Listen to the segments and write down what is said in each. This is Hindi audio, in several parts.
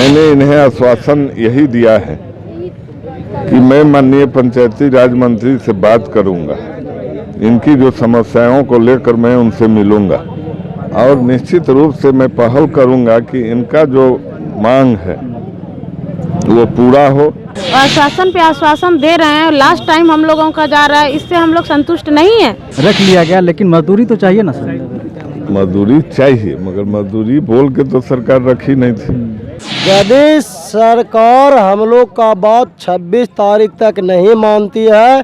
मैंने इन्हें आश्वासन यही दिया है कि मैं माननीय पंचायती राज मंत्री से बात करूंगा, इनकी जो समस्याओं को लेकर मैं उनसे मिलूंगा और निश्चित रूप से मैं पहल करूंगा कि इनका जो मांग है वो पूरा हो। आश्वासन पे आश्वासन दे रहे हैं, लास्ट टाइम हम लोगों का जा रहा है, इससे हम लोग संतुष्ट नहीं है। रख लिया गया, लेकिन मजदूरी तो चाहिए ना सर। मजदूरी चाहिए, मगर मजदूरी बोल के तो सरकार रखी नहीं थी। यदि सरकार हम लोग का बात 26 तारीख तक नहीं मानती है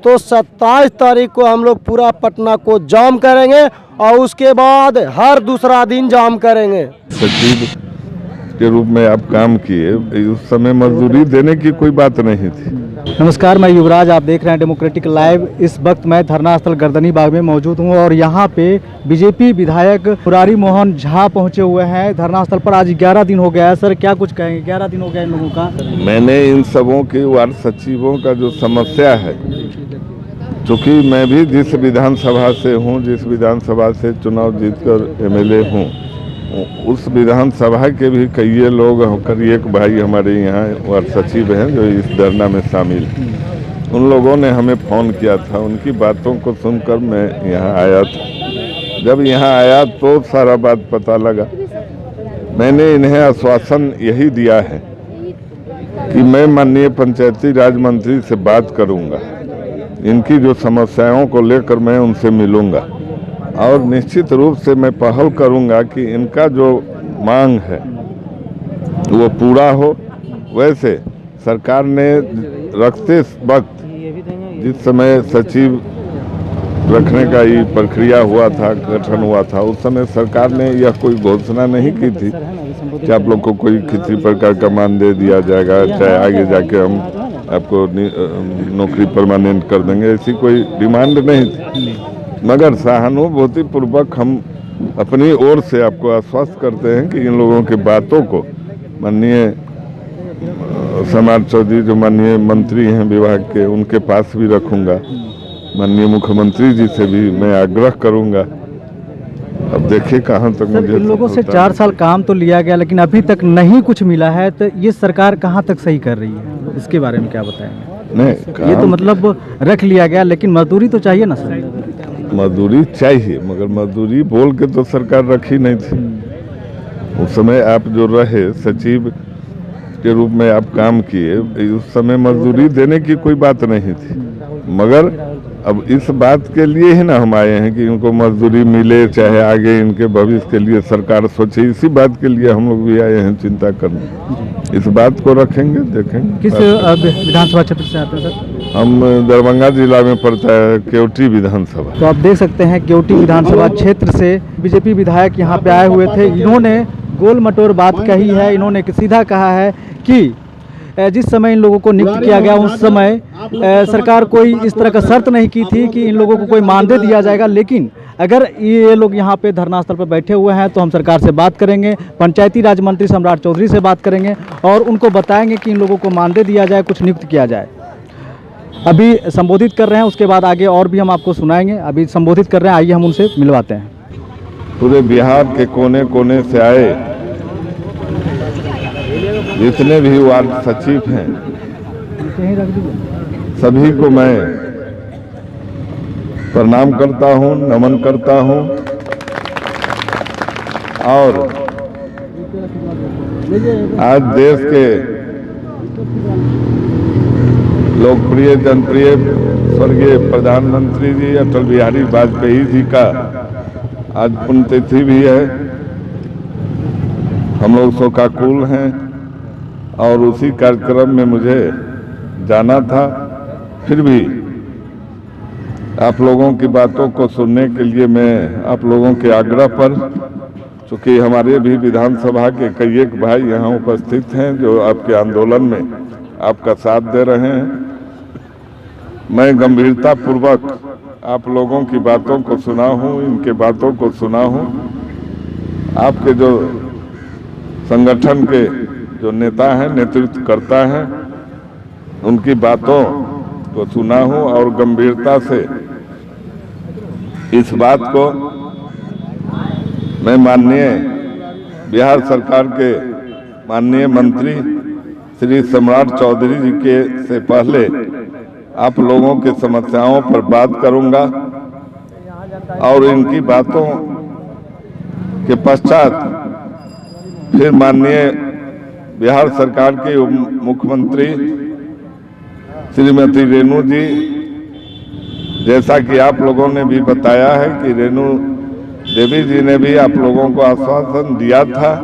तो 27 तारीख को हम लोग पूरा पटना को जाम करेंगे और उसके बाद हर दूसरा दिन जाम करेंगे। सचिव के रूप में आप काम किए, उस समय मजदूरी देने की कोई बात नहीं थी। नमस्कार, मैं युवराज, आप देख रहे हैं डेमोक्रेटिक लाइव। इस वक्त मैं धरना स्थल गर्दनी बाग में मौजूद हूं और यहां पे बीजेपी विधायक मुरारी मोहन झा पहुंचे हुए हैं धरना स्थल पर। आज 11 दिन हो गया है। सर, क्या कुछ कहेंगे? 11 दिन हो गया इन लोगों का। मैंने इन सबों के वार्ड सचिवों का जो समस्या है, चूँकि मैं भी जिस विधानसभा से हूँ, जिस विधानसभा से चुनाव जीतकर MLA हूँ, उस विधानसभा के भी कई लोग होकर एक भाई हमारे यहाँ वार्ड सचिव हैं जो इस धरना में शामिल हैं। उन लोगों ने हमें फ़ोन किया था, उनकी बातों को सुनकर मैं यहाँ आया था। जब यहाँ आया तो सारा बात पता लगा। मैंने इन्हें आश्वासन यही दिया है कि मैं माननीय पंचायती राज मंत्री से बात करूँगा, इनकी जो समस्याओं को लेकर मैं उनसे मिलूँगा और निश्चित रूप से मैं पहल करूंगा कि इनका जो मांग है वो पूरा हो। वैसे सरकार ने रखते वक्त जिस समय सचिव रखने का ये प्रक्रिया हुआ था, गठन हुआ था, उस समय सरकार ने यह कोई घोषणा नहीं की थी कि आप लोग को कोई किसी प्रकार का मानदेय दिया जाएगा, चाहे आगे जाके हम आपको नौकरी परमानेंट कर देंगे, ऐसी कोई डिमांड नहीं थी। मगर सहानुभूति पूर्वक हम अपनी ओर से आपको आश्वस्त करते हैं कि इन लोगों की बातों को माननीय समाज चौधरी जो माननीय मंत्री हैं विभाग के, उनके पास भी रखूंगा। माननीय मुख्यमंत्री जी से भी मैं आग्रह करूंगा। अब देखिए कहाँ तक मुझे। इन लोगों से 4 साल काम तो लिया गया, लेकिन अभी तक नहीं कुछ मिला है, तो ये सरकार कहाँ तक सही कर रही है, इसके बारे में क्या बताएंगे? नहीं, ये तो मतलब रख लिया गया, लेकिन मजदूरी तो चाहिए ना सर। मजदूरी चाहिए, मगर मजदूरी बोल के तो सरकार रखी नहीं थी। उस समय आप जो रहे सचिव के रूप में आप काम किए, उस समय मजदूरी देने की कोई बात नहीं थी। मगर अब इस बात के लिए ही ना हम आए हैं कि इनको मजदूरी मिले, चाहे आगे इनके भविष्य के लिए सरकार सोचे, इसी बात के लिए हम लोग भी आए हैं चिंता करने। इस बात को रखेंगे, देखेंगे। किस विधानसभा क्षेत्र से आते हैं सर? हम दरभंगा जिला में पड़ता है केवटी विधानसभा। तो आप देख सकते हैं केवटी विधानसभा क्षेत्र से बीजेपी विधायक यहाँ पे आए हुए थे। इन्होंने गोल मटोर बात कही है। इन्होंने सीधा कहा है कि जिस समय इन लोगों को नियुक्त किया गया उस समय सरकार कोई इस तरह का शर्त नहीं की थी कि इन लोगों को कोई मानदेय दिया जाएगा, लेकिन अगर ये लोग यहाँ पे धरना स्थल पर बैठे हुए हैं तो हम सरकार से बात करेंगे, पंचायती राज मंत्री सम्राट चौधरी से बात करेंगे और उनको बताएंगे कि इन लोगों को मानदेय दिया जाए, कुछ नियुक्त किया जाए। अभी संबोधित कर रहे हैं, उसके बाद आगे और भी हम आपको सुनाएंगे। अभी संबोधित कर रहे हैं, आइए हम उनसे मिलवाते हैं। पूरे बिहार के कोने कोने से आए जितने भी वार्ड सचिव हैं, सभी को मैं प्रणाम करता हूं, नमन करता हूं और आज देश के लोकप्रिय जनप्रिय स्वर्गीय प्रधानमंत्री जी अटल बिहारी वाजपेयी जी का आज पुण्यतिथि भी है। हम लोग शोकाकुल हैं और उसी कार्यक्रम में मुझे जाना था। फिर भी आप लोगों की बातों को सुनने के लिए मैं आप लोगों के आग्रह पर, चूँकि हमारे भी विधानसभा के कई एक भाई यहाँ उपस्थित हैं जो आपके आंदोलन में आपका साथ दे रहे हैं, मैं गंभीरता पूर्वक आप लोगों की बातों को सुना हूँ, इनके बातों को सुना हूँ। आपके जो संगठन के जो नेता हैं, नेतृत्व करता है, उनकी बातों को सुना हूँ और गंभीरता से इस बात को मैं माननीय बिहार सरकार के माननीय मंत्री श्री सम्राट चौधरी जी के से पहले आप लोगों की समस्याओं पर बात करूंगा और इनकी बातों के पश्चात फिर माननीय बिहार सरकार के उप मुख्यमंत्री श्रीमती रेणु जी, जैसा कि आप लोगों ने भी बताया है कि रेणु देवी जी ने भी आप लोगों को आश्वासन दिया था,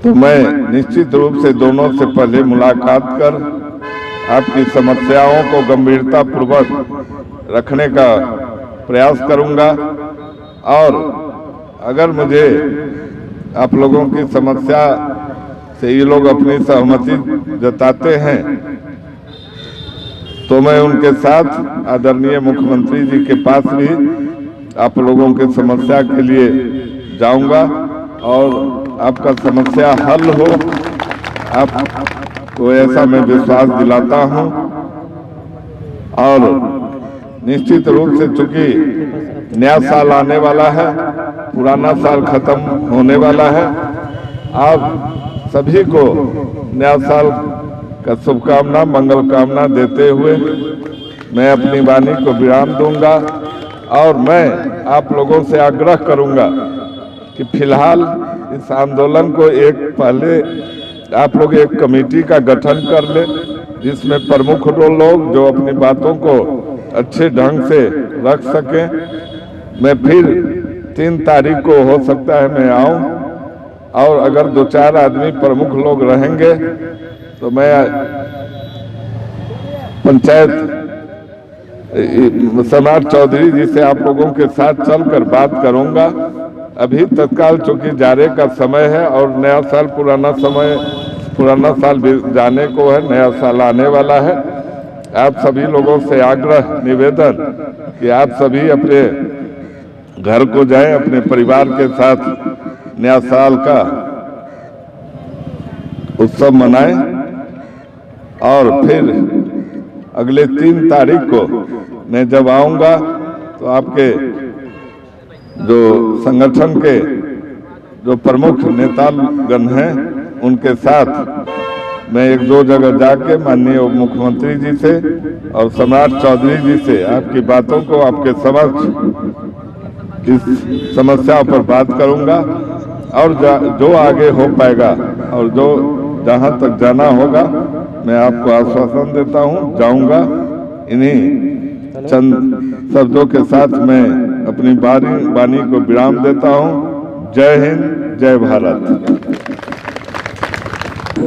तो मैं निश्चित रूप से दोनों से पहले मुलाकात कर आपकी समस्याओं को गंभीरता पूर्वक रखने का प्रयास करूंगा और अगर मुझे आप लोगों की समस्या से ये लोग अपनी सहमति जताते हैं तो मैं उनके साथ आदरणीय मुख्यमंत्री जी के पास भी आप लोगों की समस्या के लिए जाऊंगा और आपका समस्या हल हो, आपको ऐसा मैं विश्वास दिलाता हूं। और निश्चित रूप से चूंकि नया साल आने वाला है, पुराना साल खत्म होने वाला है, आप सभी को नया साल का शुभकामना मंगल कामना देते हुए मैं अपनी वाणी को विराम दूंगा और मैं आप लोगों से आग्रह करूंगा कि फिलहाल इस आंदोलन को पहले आप लोग एक कमेटी का गठन कर ले, जिसमें प्रमुख लोग जो अपनी बातों को अच्छे ढंग से रख सकें। मैं फिर 3 तारीख को हो सकता है मैं आऊं और अगर 2-4 आदमी प्रमुख लोग रहेंगे तो मैं पंचायत सम्राट चौधरी जी से आप लोगों के साथ चलकर बात करूंगा। अभी तत्काल चूंकि जाने का समय है और नया साल पुराना साल जाने को है, नया साल आने वाला है। आप सभी लोगों से आग्रह निवेदन कि आप सभी अपने घर को जाएं, अपने परिवार के साथ नया साल का उत्सव मनाएं और फिर अगले 3 तारीख को मैं जब आऊंगा तो आपके जो संगठन के जो प्रमुख नेतागण हैं उनके साथ मैं 1-2 जगह जाके माननीय उप मुख्यमंत्री जी से और सम्राट चौधरी जी से आपकी बातों को आपके समक्ष इस समस्या पर बात करूंगा और जो आगे हो पाएगा और जो जहां तक जाना होगा मैं आपको आश्वासन देता हूं, जाऊंगा। इन्हीं चंद शब्दों के साथ मैं अपनी वाणी को विराम देता हूं। जय हिंद, जय भारत।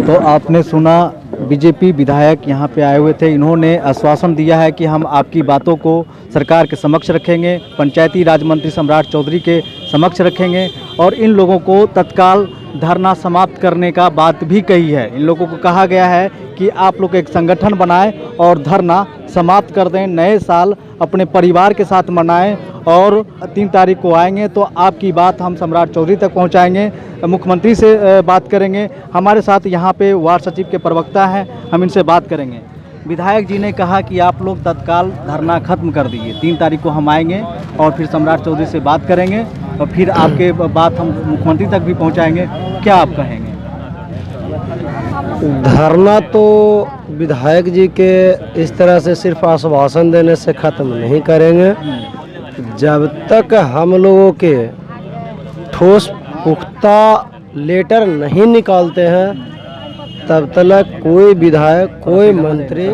तो आपने सुना, बीजेपी विधायक यहाँ पे आए हुए थे। इन्होंने आश्वासन दिया है कि हम आपकी बातों को सरकार के समक्ष रखेंगे, पंचायती राज मंत्री सम्राट चौधरी के समक्ष रखेंगे और इन लोगों को तत्काल धरना समाप्त करने का बात भी कही है। इन लोगों को कहा गया है कि आप लोग एक संगठन बनाएं और धरना समाप्त कर दें, नए साल अपने परिवार के साथ मनाएं और 3 तारीख को आएंगे तो आपकी बात हम सम्राट चौधरी तक पहुंचाएंगे, मुख्यमंत्री से बात करेंगे। हमारे साथ यहाँ पे वार्ड सचिव के प्रवक्ता हैं, हम इनसे बात करेंगे। विधायक जी ने कहा कि आप लोग तत्काल धरना खत्म कर दीजिए, 3 तारीख को हम आएंगे और फिर सम्राट चौधरी से बात करेंगे और फिर आपके बात हम मुख्यमंत्री तक भी पहुंचाएंगे। क्या आप कहेंगे? धरना तो विधायक जी के इस तरह से सिर्फ आश्वासन देने से ख़त्म नहीं करेंगे। जब तक हम लोगों के ठोस पुख्ता लेटर नहीं निकालते हैं तब तक कोई विधायक, कोई मंत्री,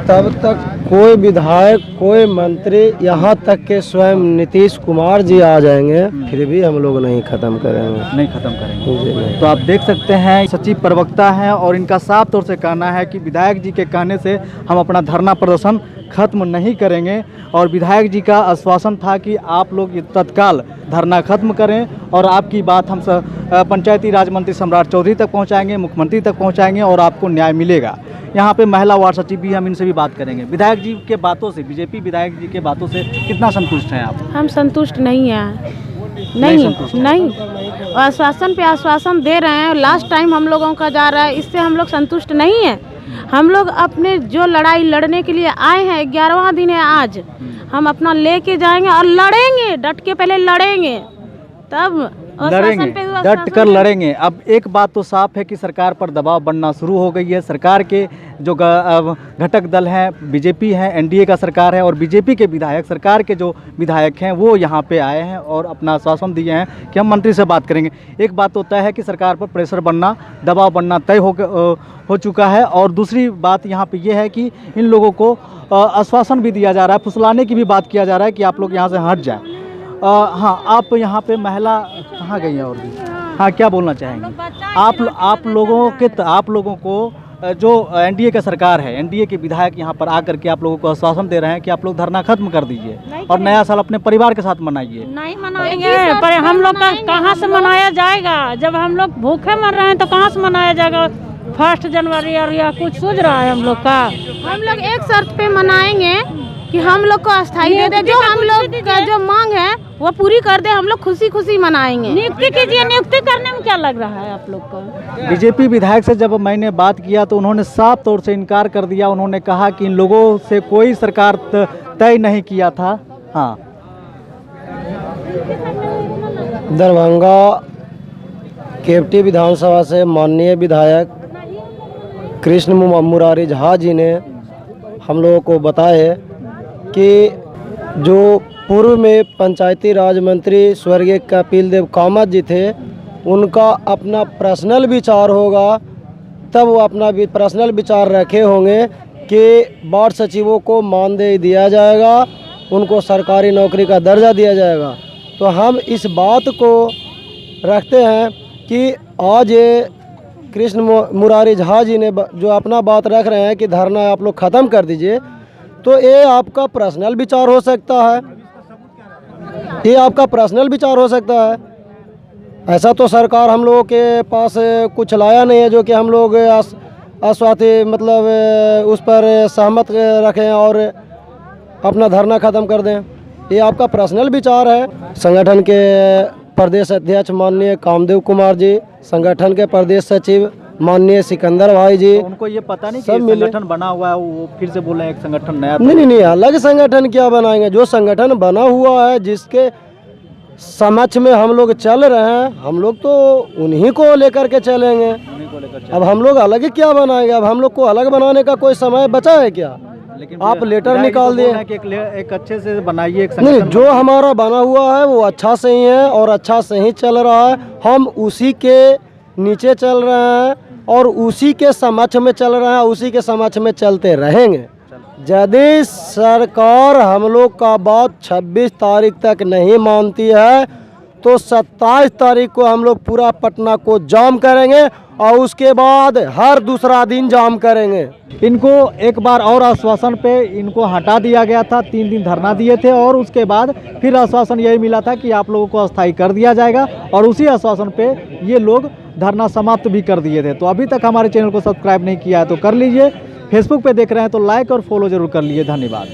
तब तक कोई विधायक, कोई मंत्री, यहाँ तक के स्वयं नीतीश कुमार जी आ जाएंगे फिर भी हम लोग नहीं ख़त्म करेंगे, नहीं ख़त्म करेंगे। तो आप देख सकते हैं सचिव प्रवक्ता हैं और इनका साफ तौर से कहना है कि विधायक जी के कहने से हम अपना धरना प्रदर्शन खत्म नहीं करेंगे और विधायक जी का आश्वासन था कि आप लोग तत्काल धरना खत्म करें और आपकी बात हम पंचायती राज मंत्री सम्राट चौधरी तक पहुंचाएंगे, मुख्यमंत्री तक पहुंचाएंगे और आपको न्याय मिलेगा। यहाँ पे महिला वार्ड सचिव भी, हम इनसे भी बात करेंगे। विधायक जी के बातों से, बीजेपी विधायक जी के बातों से कितना संतुष्ट हैं आप? हम संतुष्ट नहीं हैं, नहीं। आश्वासन पे आश्वासन दे रहे हैं, लास्ट टाइम हम लोगों का जा रहा है, इससे हम लोग संतुष्ट नहीं हैं। हम लोग अपने जो लड़ाई लड़ने के लिए आए हैं, 11वां दिन है आज, हम अपना लेके जाएंगे और लड़ेंगे, डट के पहले लड़ेंगे। तब लड़ेंगे, डट कर लड़ेंगे। अब एक बात तो साफ है कि सरकार पर दबाव बनना शुरू हो गई है। सरकार के जो घटक दल हैं, बीजेपी है, एनडीए का सरकार है, और बीजेपी के विधायक, सरकार के जो विधायक हैं वो यहाँ पे आए हैं और अपना आश्वासन दिए हैं कि हम मंत्री से बात करेंगे। एक बात तो तय है कि सरकार पर प्रेशर बनना, दबाव बनना तय हो चुका है। और दूसरी बात यहाँ पे ये है कि इन लोगों को आश्वासन भी दिया जा रहा है, फुसलाने की भी बात किया जा रहा है कि आप लोग यहाँ से हट जाए। हाँ, आप यहाँ पे महिला कहाँ गई हैं और भी? हाँ, क्या बोलना चाहेंगे आप लोगों को जो एनडीए का सरकार है, एनडीए के विधायक यहाँ पर आकर के आप लोगों को आश्वासन दे रहे हैं कि आप लोग धरना खत्म कर दीजिए और नया साल अपने परिवार के साथ मनाइए। नहीं मनाएंगे, पर हम लोग का कहाँ से मनाया जाएगा? जब हम लोग भूखे मर रहे हैं तो कहाँ से मनाया जाएगा 1 जनवरी? और या कुछ सूझ रहा है हम लोग का? हम लोग एक शर्त पे मनाएंगे कि हम लोग को अस्थाई दे दे, जो हम लोग का जो मांग है वो पूरी कर दे। हम लोग खुशी खुशी मनाएंगे। नियुक्ति कीजिए। नियुक्ति करने में क्या लग रहा है आप लोग को? बीजेपी विधायक से जब मैंने बात किया तो उन्होंने साफ तौर से इनकार कर दिया। उन्होंने कहा कि इन लोगों से कोई सरकार तय नहीं किया था। हाँ, दरभंगा केवटी विधानसभा से माननीय विधायक कृष्ण मुरारी झा जी ने हम लोगों को बताए कि जो पूर्व में पंचायती राज मंत्री स्वर्गीय कपिल देव कामत जी थे, उनका अपना पर्सनल विचार होगा, तब वो अपना भी पर्सनल विचार रखे होंगे कि वार्ड सचिवों को मानदेय दिया जाएगा, उनको सरकारी नौकरी का दर्जा दिया जाएगा। तो हम इस बात को रखते हैं कि आज ये कृष्ण मुरारी झा जी ने जो अपना बात रख रहे हैं कि धरना आप लोग ख़त्म कर दीजिए, तो ये आपका पर्सनल विचार हो सकता है, ये आपका पर्सनल विचार हो सकता है। ऐसा तो सरकार हम लोगों के पास कुछ लाया नहीं है जो कि हम लोग आश्वासन मतलब उस पर सहमत रखें और अपना धरना ख़त्म कर दें। ये आपका पर्सनल विचार है। संगठन के प्रदेश अध्यक्ष माननीय कामदेव कुमार जी, संगठन के प्रदेश सचिव माननीय सिकंदर भाई जी, उनको ये पता नहीं कि सब मिले। संगठन बना हुआ है, वो फिर से बोल रहे हैं एक संगठन नया। नहीं, अलग संगठन क्या बनाएंगे? जो संगठन बना हुआ है, जिसके समक्ष में हम लोग चल रहे हैं, हम लोग तो उन्हीं को लेकर के चलेंगे। अब हम लोग अलग क्या बनाएंगे? अब हम लोग को अलग बनाने का कोई समय बचा है क्या? लेकिन आप लेटर निकाल दिए कि एक अच्छे से बनाइए एक नहीं, संगठन। जो हमारा बना हुआ है वो अच्छा से ही है और अच्छा से ही चल रहा है। हम उसी के नीचे चल रहे हैं और उसी के समक्ष में चल रहे हैं, उसी के समक्ष में चलते रहेंगे। यदि सरकार हम लोग का बात 26 तारीख तक नहीं मानती है तो 27 तारीख को हम लोग पूरा पटना को जाम करेंगे और उसके बाद हर दूसरा दिन जाम करेंगे। इनको एक बार और आश्वासन पे इनको हटा दिया गया था, 3 दिन धरना दिए थे और उसके बाद फिर आश्वासन यही मिला था कि आप लोगों को अस्थायी कर दिया जाएगा और उसी आश्वासन पे ये लोग धरना समाप्त भी कर दिए थे। तो अभी तक हमारे चैनल को सब्सक्राइब नहीं किया है तो कर लीजिए। फेसबुक पे देख रहे हैं तो लाइक और फॉलो जरूर कर लीजिए। धन्यवाद।